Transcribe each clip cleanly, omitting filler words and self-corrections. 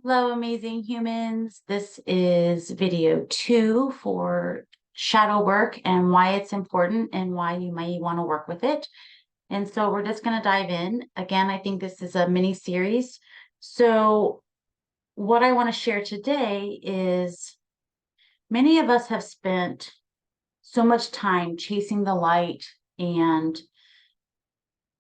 Hello, amazing humans. This is video 2 for shadow work and why it's important and why you might want to work with it. And so we're just going to dive in. Again, I think this is a mini series. So, what I want to share today is many of us have spent so much time chasing the light, and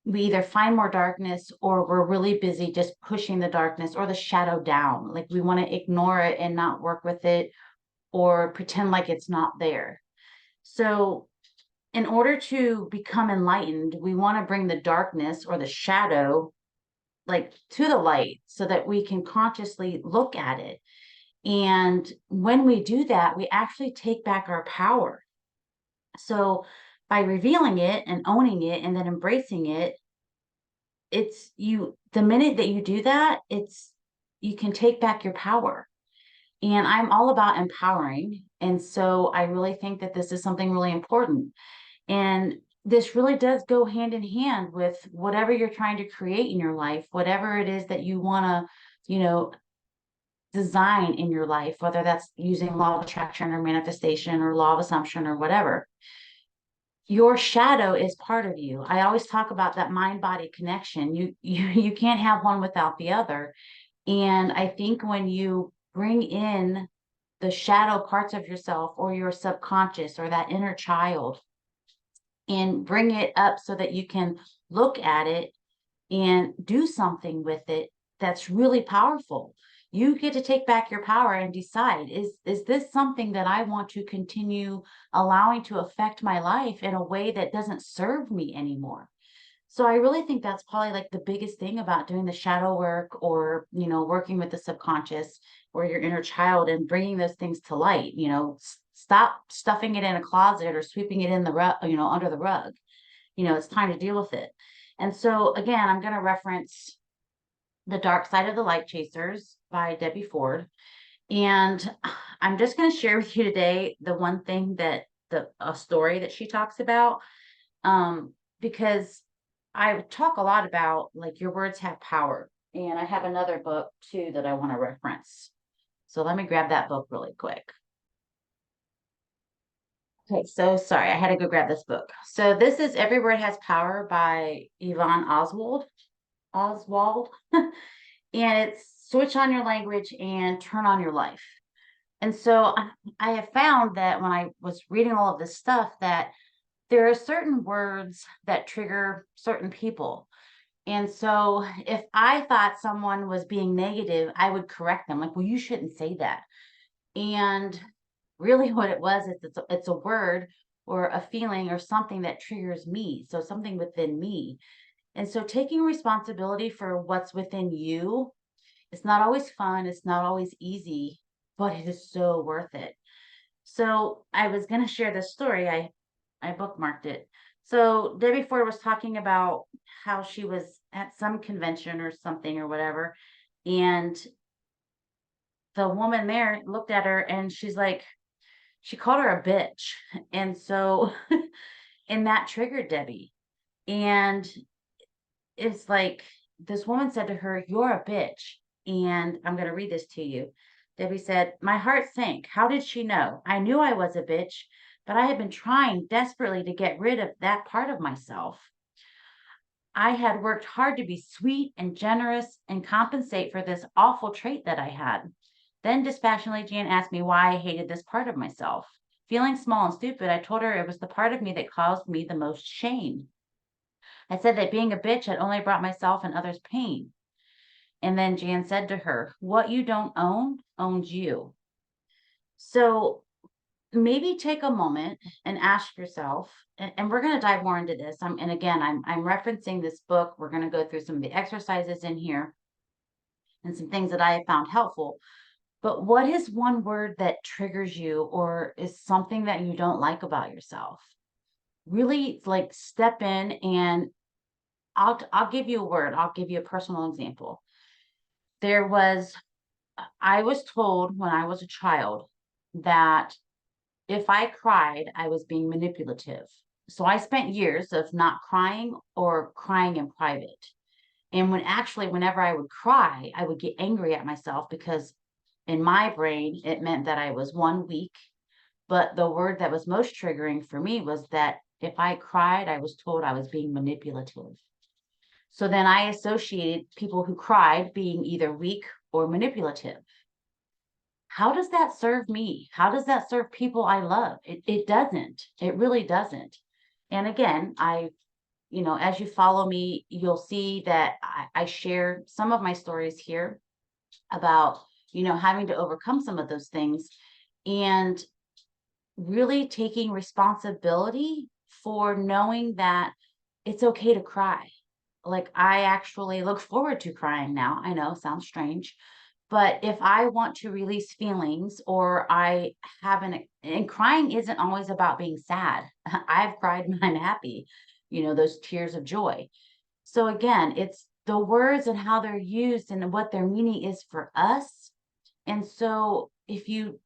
we either find more darkness or we're really busy just pushing the darkness or the shadow down. Like we want to ignore it and not work with it or pretend like it's not there. So, in order to become enlightened, we want to bring the darkness or the shadow like to the light so that we can consciously look at it. And when we do that, we actually take back our power. So, by revealing it and owning it and then embracing it, it's you the minute that you do that, it's you can take back your power. And I'm all about empowering. And so I really think that this is something really important. And this really does go hand in hand with whatever you're trying to create in your life, whatever it is that you want to, design in your life, whether that's using law of attraction or manifestation or law of assumption or whatever. Your shadow is part of you. I always talk about that mind body connection. You can't have one without the other. And I think when you bring in the shadow parts of yourself or your subconscious or that inner child and bring it up so that you can look at it and do something with it, that's really powerful. You get to take back your power and decide, is this something that I want to continue allowing to affect my life in a way that doesn't serve me anymore? So I really think that's probably like the biggest thing about doing the shadow work or, working with the subconscious or your inner child and bringing those things to light, stop stuffing it in a closet or sweeping it in the rug, under the rug. It's time to deal with it. And so again, I'm going to reference The Dark Side of the Light Chasers by Debbie Ford. And I'm just going to share with you today the one thing that a story that she talks about. Because I talk a lot about like your words have power. And I have another book too that I want to reference. So let me grab that book really quick. Okay, so sorry, I had to go grab this book. So this is Every Word Has Power by Yvonne Oswald. Oswald. And it's switch on your language and turn on your life. And so I have found that when I was reading all of this stuff that there are certain words that trigger certain people. And so if I thought someone was being negative, I would correct them like, well, you shouldn't say that. And really what it was is it's a word or a feeling or something that triggers me. So something within me. And so taking responsibility for what's within you, it's not always fun, it's not always easy, but it is so worth it. So I was going to share this story. I bookmarked it. So Debbie Ford was talking about how she was at some convention or something or whatever, and the woman there looked at her and she's like, she called her a bitch. And so, and that triggered Debbie. And it's like this woman said to her, "You're a bitch." And I'm going to read this to you. Debbie said, "My heart sank. How did she know? I knew I was a bitch, but I had been trying desperately to get rid of that part of myself. I had worked hard to be sweet and generous and compensate for this awful trait that I had." Then dispassionately, Jan asked me why I hated this part of myself. Feeling small and stupid, I told her it was the part of me that caused me the most shame. I said that being a bitch had only brought myself and others pain. And then Jan said to her, "What you don't own owns you." So maybe take a moment and ask yourself, and we're going to dive more into this. And again, I'm referencing this book. We're going to go through some of the exercises in here and some things that I have found helpful. But what is one word that triggers you or is something that you don't like about yourself? Really like step in and I'll give you a word. I'll give you a personal example. There was I was told when I was a child that if I cried, I was being manipulative. So I spent years of not crying or crying in private. And whenever I would cry, I would get angry at myself because in my brain, it meant that I was one, weak. But the word that was most triggering for me was that if I cried, I was told I was being manipulative. So then I associated people who cried being either weak or manipulative. How does that serve me? How does that serve people I love? It doesn't. It really doesn't. And again, as you follow me, you'll see that I share some of my stories here about, having to overcome some of those things and really taking responsibility for knowing that it's okay to cry. Like, I actually look forward to crying now. I know, sounds strange, but if I want to release feelings or I haven't, and crying isn't always about being sad. I've cried when I'm happy, those tears of joy. So again, it's the words and how they're used and what their meaning is for us. And so if you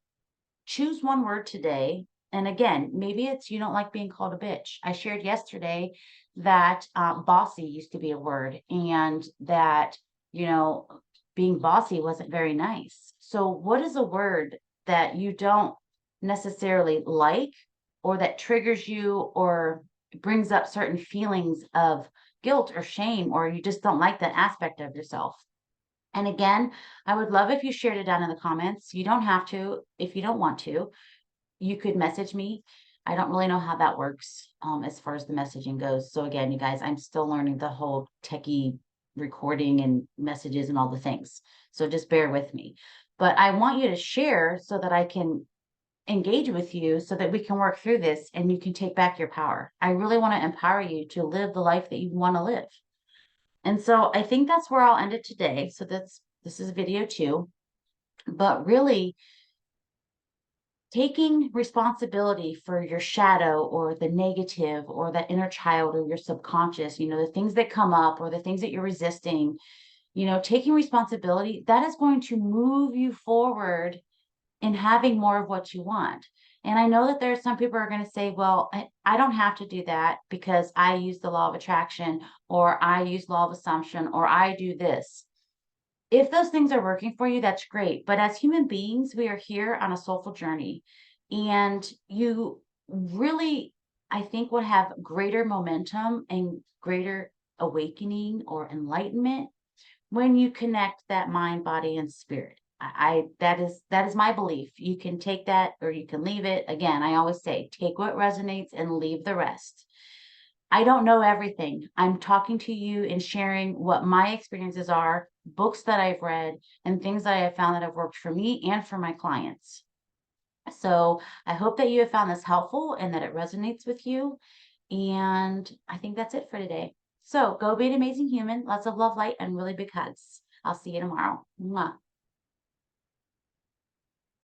choose one word today, and again, maybe it's you don't like being called a bitch. I shared yesterday that bossy used to be a word, and that, being bossy wasn't very nice. So, what is a word that you don't necessarily like, or that triggers you, or brings up certain feelings of guilt or shame, or you just don't like that aspect of yourself? And again, I would love if you shared it down in the comments. You don't have to if you don't want to. You could message me. I don't really know how that works as far as the messaging goes. So again, you guys, I'm still learning the whole techie recording and messages and all the things. So just bear with me. But I want you to share so that I can engage with you so that we can work through this and you can take back your power. I really want to empower you to live the life that you want to live. And so I think that's where I'll end it today. So this is video 2, but really taking responsibility for your shadow or the negative or that inner child or your subconscious, the things that come up or the things that you're resisting, taking responsibility, that is going to move you forward in having more of what you want. And I know that there are some people who are going to say, well, I don't have to do that because I use the law of attraction, or I use law of assumption, or I do this. If those things are working for you, that's great. But as human beings, we are here on a soulful journey. And you really, I think, would have greater momentum and greater awakening or enlightenment when you connect that mind, body, and spirit. That is my belief. You can take that or you can leave it. Again, I always say, take what resonates and leave the rest. I don't know everything. I'm talking to you and sharing what my experiences are, books that I've read, and things that I have found that have worked for me and for my clients. So I hope that you have found this helpful and that it resonates with you. And I think that's it for today. So go be an amazing human. Lots of love, light, and really big hugs. I'll see you tomorrow. Mwah.